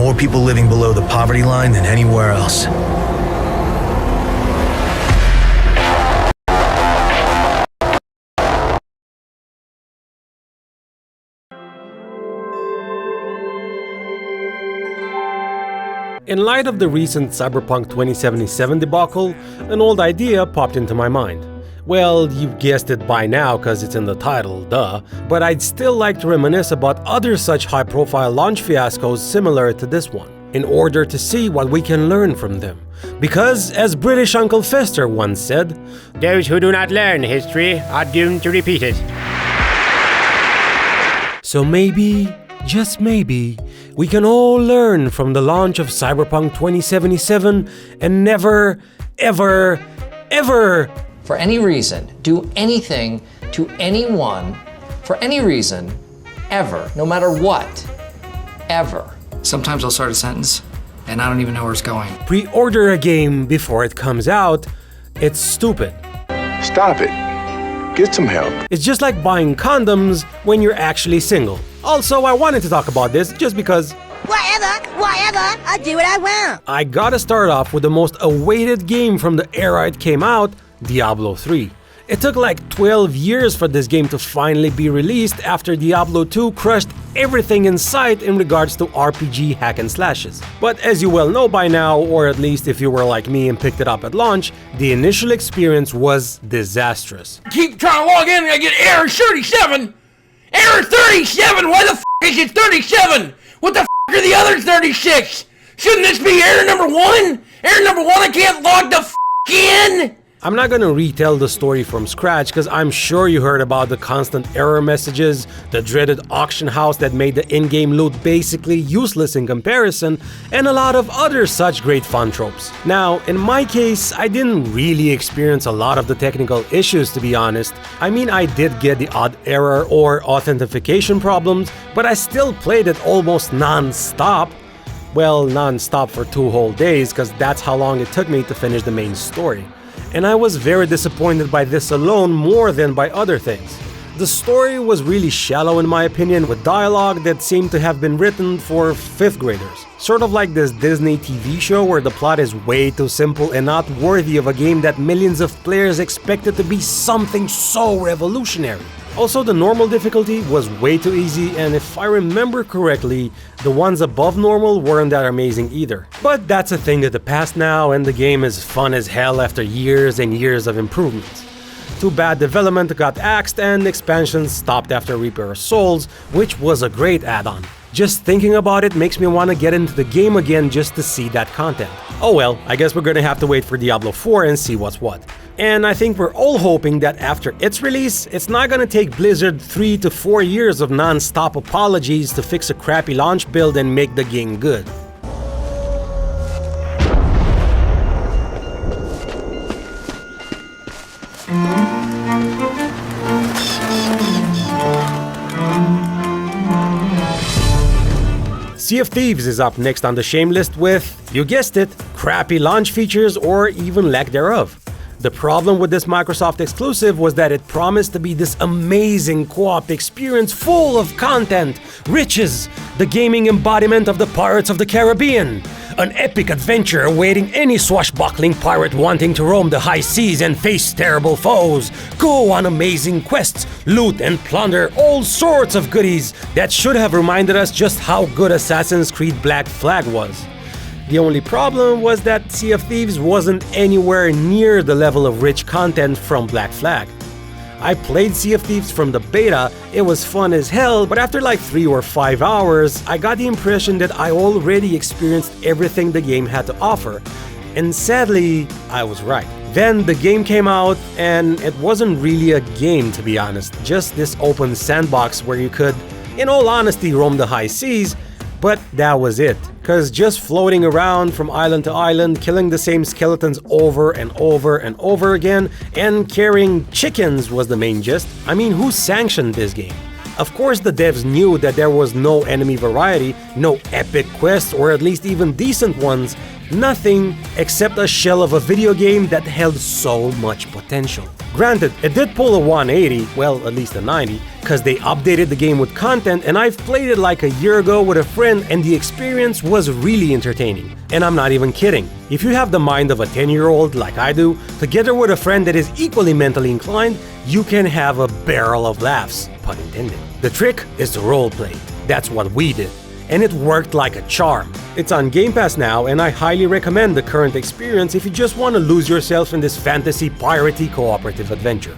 more people living below the poverty line than anywhere else. In light of the recent Cyberpunk 2077 debacle, an old idea popped into my mind. Well, you've guessed it by now cause it's in the title, duh, but I'd still like to reminisce about other such high-profile launch fiascos similar to this one, in order to see what we can learn from them. Because, as British Uncle Fester once said, "Those who do not learn history are doomed to repeat it." So maybe, just maybe, we can all learn from the launch of Cyberpunk 2077 and never, ever, ever, for any reason, do anything to anyone, for any reason, ever, no matter what, ever. Sometimes I'll start a sentence, and I don't even know where it's going. pre-order a game before it comes out. It's stupid. Stop it. Get some help. It's just like buying condoms when you're actually single. Also, I wanted to talk about this just because Whatever, I do what I want. I gotta start off with the most awaited game from the era it came out, Diablo 3. It took like 12 years for this game to finally be released after Diablo 2 crushed everything in sight in regards to RPG hack and slashes. But as you well know by now, or at least if you were like me and picked it up at launch, the initial experience was disastrous. Keep trying to log in and I get error 37! Error 37! Why the f is it 37? What the f are the other 36? Shouldn't this be error number 1? Error number 1, I can't log the f in! I'm not gonna retell the story from scratch because I'm sure you heard about the constant error messages, the dreaded auction house that made the in-game loot basically useless in comparison, and a lot of other such great fun tropes. Now, in my case, I didn't really experience a lot of the technical issues, to be honest. I mean, I did get the odd error or authentication problems, but I still played it almost non-stop. Well, non-stop for 2 whole days because that's how long it took me to finish the main story. And I was very disappointed by this alone more than by other things. The story was really shallow in my opinion, with dialogue that seemed to have been written for 5th graders. Sort of like this Disney TV show where the plot is way too simple and not worthy of a game that millions of players expected to be something so revolutionary. Also, the normal difficulty was way too easy, and if I remember correctly, the ones above normal weren't that amazing either. But that's a thing of the past now, and the game is fun as hell after years and years of improvements. Too bad development got axed and expansions stopped after Reaper of Souls, which was a great add-on. Just thinking about it makes me want to get into the game again just to see that content. Oh well, I guess we're gonna have to wait for Diablo 4 and see what's what. And I think we're all hoping that after its release, it's not gonna take Blizzard 3 to 4 years of non-stop apologies to fix a crappy launch build and make the game good. Sea of Thieves is up next on the shame list with, you guessed it, crappy launch features or even lack thereof. The problem with this Microsoft exclusive was that it promised to be this amazing co-op experience full of content, riches, the gaming embodiment of the Pirates of the Caribbean, an epic adventure awaiting any swashbuckling pirate wanting to roam the high seas and face terrible foes, go on amazing quests, loot and plunder all sorts of goodies that should have reminded us just how good Assassin's Creed Black Flag was. The only problem was that Sea of Thieves wasn't anywhere near the level of rich content from Black Flag. I played Sea of Thieves from the beta, it was fun as hell, but after like 3 or 5 hours, I got the impression that I already experienced everything the game had to offer. And sadly, I was right. Then the game came out, and it wasn't really a game to be honest, just this open sandbox where you could, in all honesty, roam the high seas, but that was it. Cause just floating around from island to island, killing the same skeletons over and over and over again, and carrying chickens was the main gist. I mean, who sanctioned this game? Of course the devs knew that there was no enemy variety, no epic quests or at least even decent ones, Nothing except a shell of a video game that held so much potential. Granted, it did pull a 180, well, at least a 90, cause they updated the game with content, and I've played it like a year ago with a friend and the experience was really entertaining. And I'm not even kidding. If you have the mind of a 10-year-old like I do, together with a friend that is equally mentally inclined, you can have a barrel of laughs, pun intended. The trick is to roleplay. That's what we did. And it worked like a charm. It's on Game Pass now, and I highly recommend the current experience if you just want to lose yourself in this fantasy piratey cooperative adventure.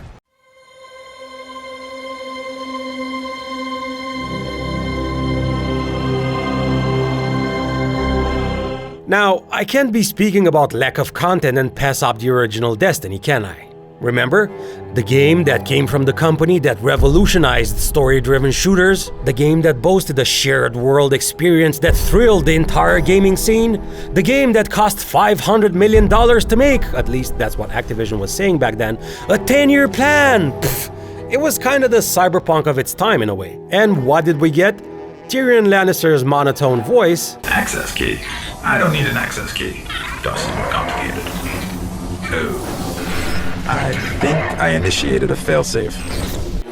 Now, I can't be speaking about lack of content and pass up the original Destiny, can I? Remember? The game that came from the company that revolutionized story-driven shooters? The game that boasted a shared world experience that thrilled the entire gaming scene? The game that cost $500 million to make? At least that's what Activision was saying back then. A 10-year plan! Pfft. It was kind of the cyberpunk of its time in a way. And what did we get? Tyrion Lannister's monotone voice. Access key. I don't need an access key. Just complicated. Oh. I think I initiated a failsafe.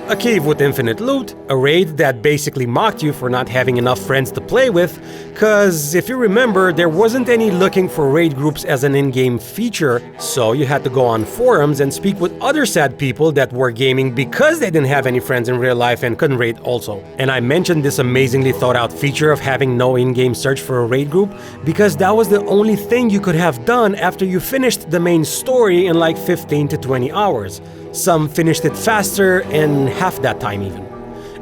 A cave with infinite loot, a raid that basically mocked you for not having enough friends to play with, cause if you remember, there wasn't any looking for raid groups as an in-game feature, so you had to go on forums and speak with other sad people that were gaming because they didn't have any friends in real life and couldn't raid also. And I mentioned this amazingly thought out feature of having no in-game search for a raid group because that was the only thing you could have done after you finished the main story in like 15 to 20 hours. Some finished it faster in half that time even.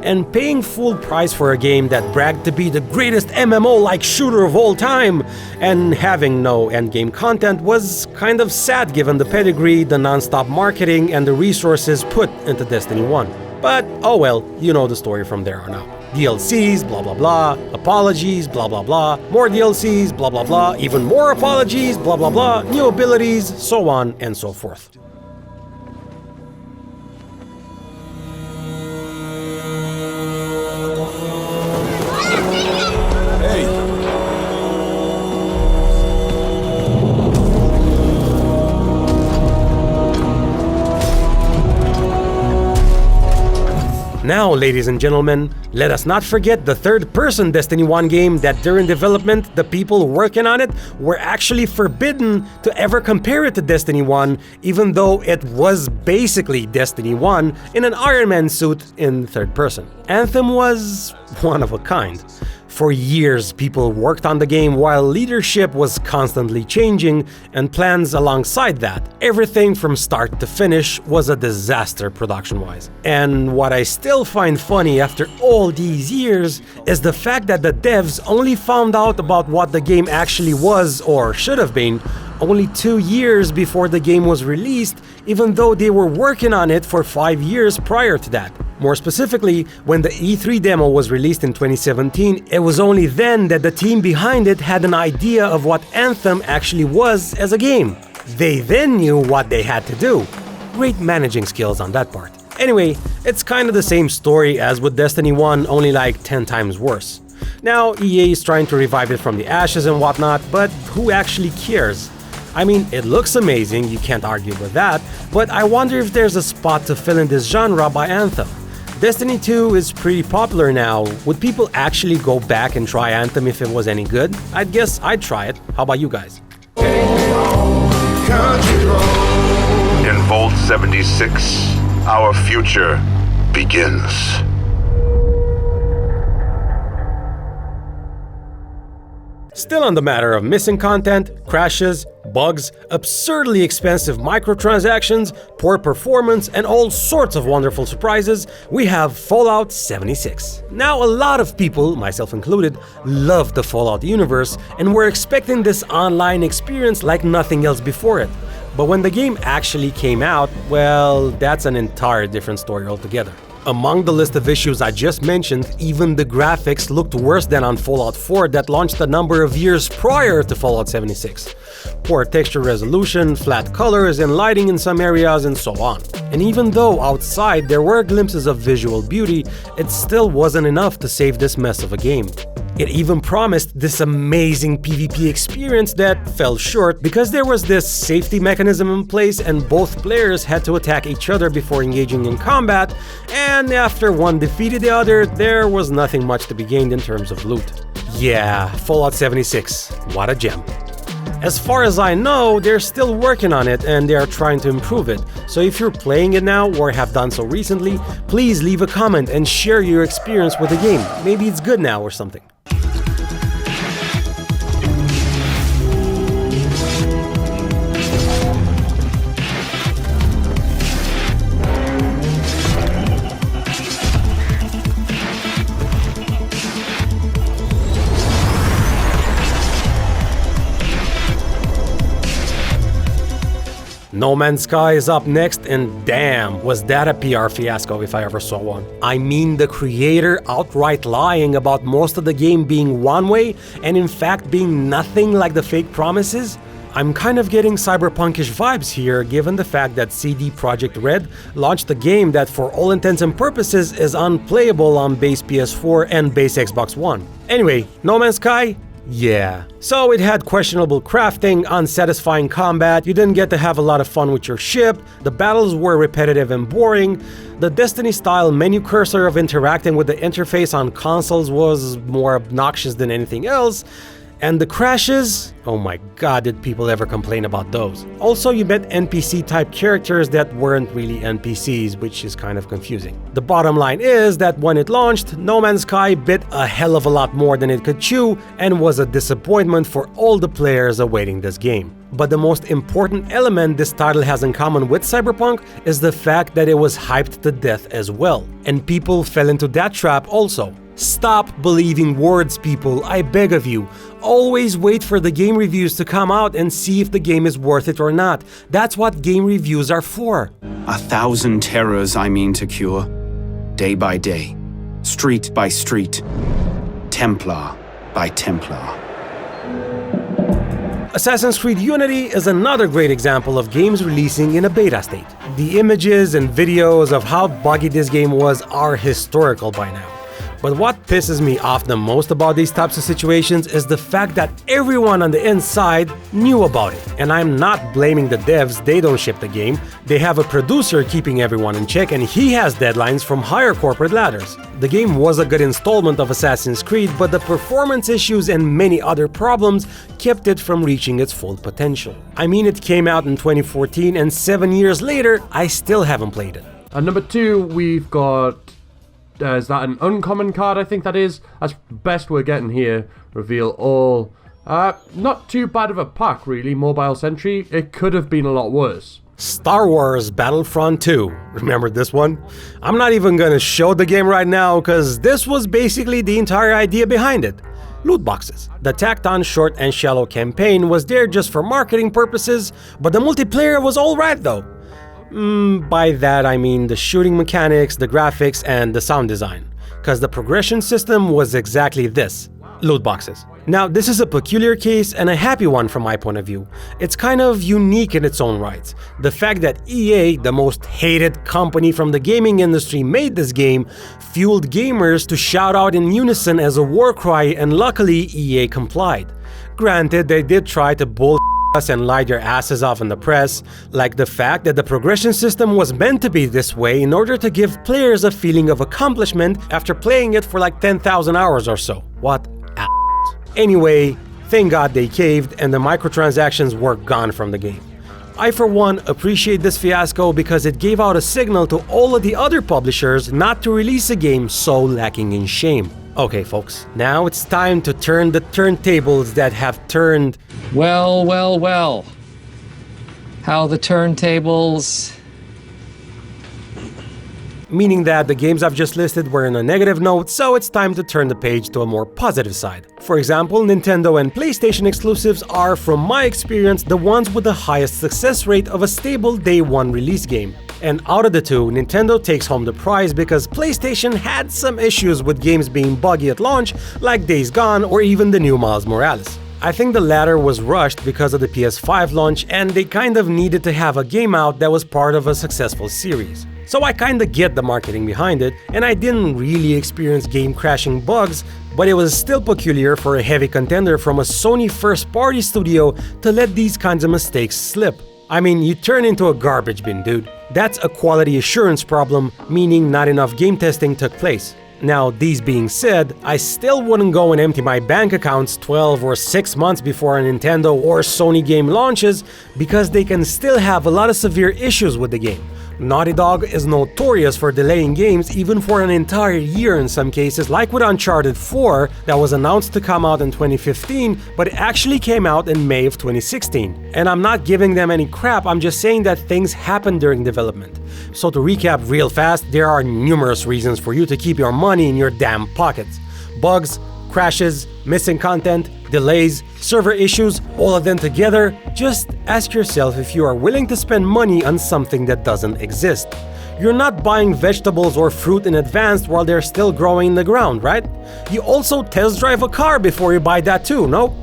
And paying full price for a game that bragged to be the greatest MMO-like shooter of all time and having no endgame content was kind of sad given the pedigree, the non-stop marketing, and the resources put into Destiny 1. But oh well, you know the story from there on out. DLCs, blah blah blah, apologies, blah blah blah, more DLCs, blah blah blah, even more apologies, blah blah blah, new abilities, so on and so forth. Now, ladies and gentlemen, let us not forget the third-person Destiny 1 game that during development, the people working on it were actually forbidden to ever compare it to Destiny 1, even though it was basically Destiny 1 in an Iron Man suit in third person. Anthem was one of a kind. For years, people worked on the game while leadership was constantly changing, and plans alongside that. Everything from start to finish was a disaster production-wise. And what I still find funny after all these years is the fact that the devs only found out about what the game actually was, or should have been, only 2 years before the game was released, even though they were working on it for 5 years prior to that. More specifically, when the E3 demo was released in 2017, it was only then that the team behind it had an idea of what Anthem actually was as a game. They then knew what they had to do. Great managing skills on that part. Anyway, it's kind of the same story as with Destiny 1, only like 10 times worse. Now, EA is trying to revive it from the ashes and whatnot, but who actually cares? I mean, it looks amazing, you can't argue with that, but I wonder if there's a spot to fill in this genre by Anthem. Destiny 2 is pretty popular now. Would people actually go back and try Anthem if it was any good? I'd guess I'd try it. How about you guys? In Vault 76, our future begins. Still on the matter of missing content, crashes, bugs, absurdly expensive microtransactions, poor performance, and all sorts of wonderful surprises, we have Fallout 76. Now, a lot of people, myself included, love the Fallout universe and were expecting this online experience like nothing else before it. But when the game actually came out, well, that's an entire different story altogether. Among the list of issues I just mentioned, even the graphics looked worse than on Fallout 4 that launched a number of years prior to Fallout 76. Poor texture resolution, flat colors and lighting in some areas, and so on. And even though outside there were glimpses of visual beauty, it still wasn't enough to save this mess of a game. It even promised this amazing PvP experience that fell short because there was this safety mechanism in place and both players had to attack each other before engaging in combat, and after one defeated the other, there was nothing much to be gained in terms of loot. Yeah, Fallout 76, what a gem. As far as I know, they're still working on it and they are trying to improve it, so if you're playing it now or have done so recently, please leave a comment and share your experience with the game. Maybe it's good now or something. No Man's Sky is up next, and damn, was that a PR fiasco if I ever saw one. I mean, the creator outright lying about most of the game being one way and in fact being nothing like the fake promises. I'm kind of getting cyberpunkish vibes here, given the fact that CD Projekt Red launched a game that for all intents and purposes is unplayable on base PS4 and base Xbox One. Anyway, No Man's Sky? Yeah. So it had questionable crafting, unsatisfying combat, you didn't get to have a lot of fun with your ship, the battles were repetitive and boring, the Destiny-style menu cursor of interacting with the interface on consoles was more obnoxious than anything else, and the crashes? Oh my god, did people ever complain about those. Also, you met NPC-type characters that weren't really NPCs, which is kind of confusing. The bottom line is that when it launched, No Man's Sky bit a hell of a lot more than it could chew and was a disappointment for all the players awaiting this game. But the most important element this title has in common with Cyberpunk is the fact that it was hyped to death as well. And people fell into that trap also. Stop believing words, people, I beg of you. Always wait for the game reviews to come out and see if the game is worth it or not. That's what game reviews are for. 1,000 terrors I mean to cure, day by day, street by street, Templar by Templar. Assassin's Creed Unity is another great example of games releasing in a beta state. The images and videos of how buggy this game was are historical by now. But what pisses me off the most about these types of situations is the fact that everyone on the inside knew about it. And I'm not blaming the devs, they don't ship the game. They have a producer keeping everyone in check and he has deadlines from higher corporate ladders. The game was a good installment of Assassin's Creed, but the performance issues and many other problems kept it from reaching its full potential. I mean, it came out in 2014 and 7 years later, I still haven't played it. At number 2, we've got... is that an uncommon card? I think that is. That's the best we're getting here. Reveal all. Not too bad of a pack, really. Mobile Sentry. It could have been a lot worse. Star Wars Battlefront 2. Remember this one? I'm not even gonna show the game right now, because this was basically the entire idea behind it. Loot boxes. The tacked-on short and shallow campaign was there just for marketing purposes, but the multiplayer was alright though. By that I mean the shooting mechanics, the graphics, and the sound design. Cause the progression system was exactly this. Loot boxes. Now this is a peculiar case and a happy one from my point of view. It's kind of unique in its own right. The fact that EA, the most hated company from the gaming industry, made this game fueled gamers to shout out in unison as a war cry, and luckily EA complied. Granted, they did try to bull us and lie their asses off in the press, like the fact that the progression system was meant to be this way in order to give players a feeling of accomplishment after playing it for like 10,000 hours or so. What a**. Anyway, thank God they caved and the microtransactions were gone from the game. I for one appreciate this fiasco because it gave out a signal to all of the other publishers not to release a game so lacking in shame. Okay folks, now it's time to turn the turntables that have turned... Well, well, well. How the turntables... Meaning that the games I've just listed were in a negative note, so it's time to turn the page to a more positive side. For example, Nintendo and PlayStation exclusives are, from my experience, the ones with the highest success rate of a stable day one release game. And out of the two, Nintendo takes home the prize because PlayStation had some issues with games being buggy at launch, like Days Gone or even the new Miles Morales. I think the latter was rushed because of the PS5 launch and they kind of needed to have a game out that was part of a successful series. So I kinda get the marketing behind it, and I didn't really experience game crashing bugs, but it was still peculiar for a heavy contender from a Sony first-party studio to let these kinds of mistakes slip. I mean, you turn into a garbage bin, dude. That's a quality assurance problem, meaning not enough game testing took place. Now, these being said, I still wouldn't go and empty my bank accounts 12 or 6 months before a Nintendo or Sony game launches, because they can still have a lot of severe issues with the game. Naughty Dog is notorious for delaying games even for an entire year in some cases, like with Uncharted 4 that was announced to come out in 2015, but it actually came out in May of 2016. And I'm not giving them any crap, I'm just saying that things happen during development. So to recap real fast, there are numerous reasons for you to keep your money in your damn pockets. Bugs, crashes, missing content, delays, server issues, all of them together. Just ask yourself if you are willing to spend money on something that doesn't exist. You're not buying vegetables or fruit in advance while they're still growing in the ground, right? You also test drive a car before you buy that too, no?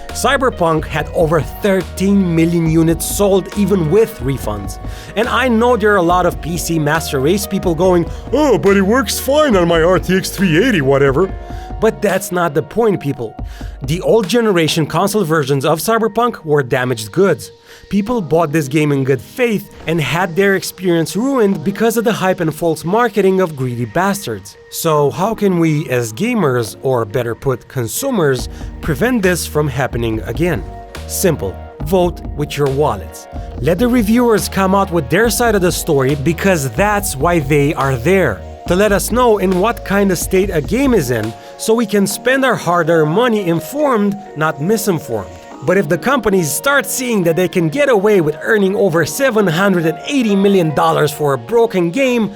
Cyberpunk had over 13 million units sold even with refunds. And I know there are a lot of PC Master Race people going, "Oh, but it works fine on my RTX 380 whatever." But that's not the point, people. The old generation console versions of Cyberpunk were damaged goods. People bought this game in good faith and had their experience ruined because of the hype and false marketing of greedy bastards. So how can we as gamers, or better put consumers, prevent this from happening again? Simple. Vote with your wallets. Let the reviewers come out with their side of the story, because that's why they are there. To let us know in what kind of state a game is in, so we can spend our hard-earned money informed, not misinformed. But if the companies start seeing that they can get away with earning over $780 million for a broken game,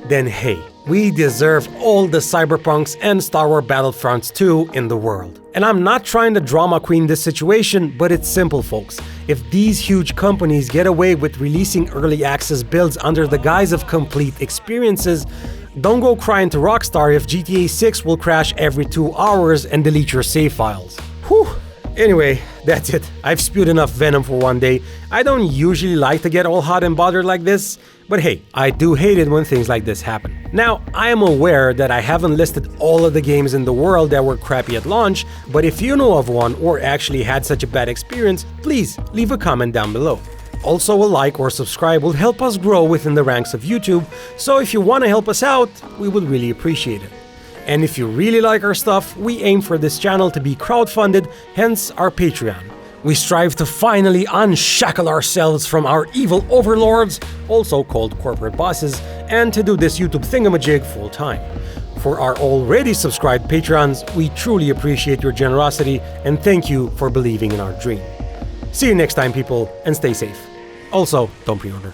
then hey, we deserve all the Cyberpunks and Star Wars Battlefronts 2 in the world. And I'm not trying to drama queen this situation, but it's simple, folks. If these huge companies get away with releasing early access builds under the guise of complete experiences, don't go crying to Rockstar if GTA 6 will crash every 2 hours and delete your save files. Whew. Anyway, that's it. I've spewed enough venom for one day. I don't usually like to get all hot and bothered like this, but hey, I do hate it when things like this happen. Now, I am aware that I haven't listed all of the games in the world that were crappy at launch, but if you know of one or actually had such a bad experience, please leave a comment down below. Also, a like or subscribe will help us grow within the ranks of YouTube, so if you want to help us out, we would really appreciate it. And if you really like our stuff, we aim for this channel to be crowdfunded, hence our Patreon. We strive to finally unshackle ourselves from our evil overlords, also called corporate bosses, and to do this YouTube thingamajig full time. For our already subscribed patrons, we truly appreciate your generosity and thank you for believing in our dream. See you next time, people, and stay safe. Also, don't pre-order.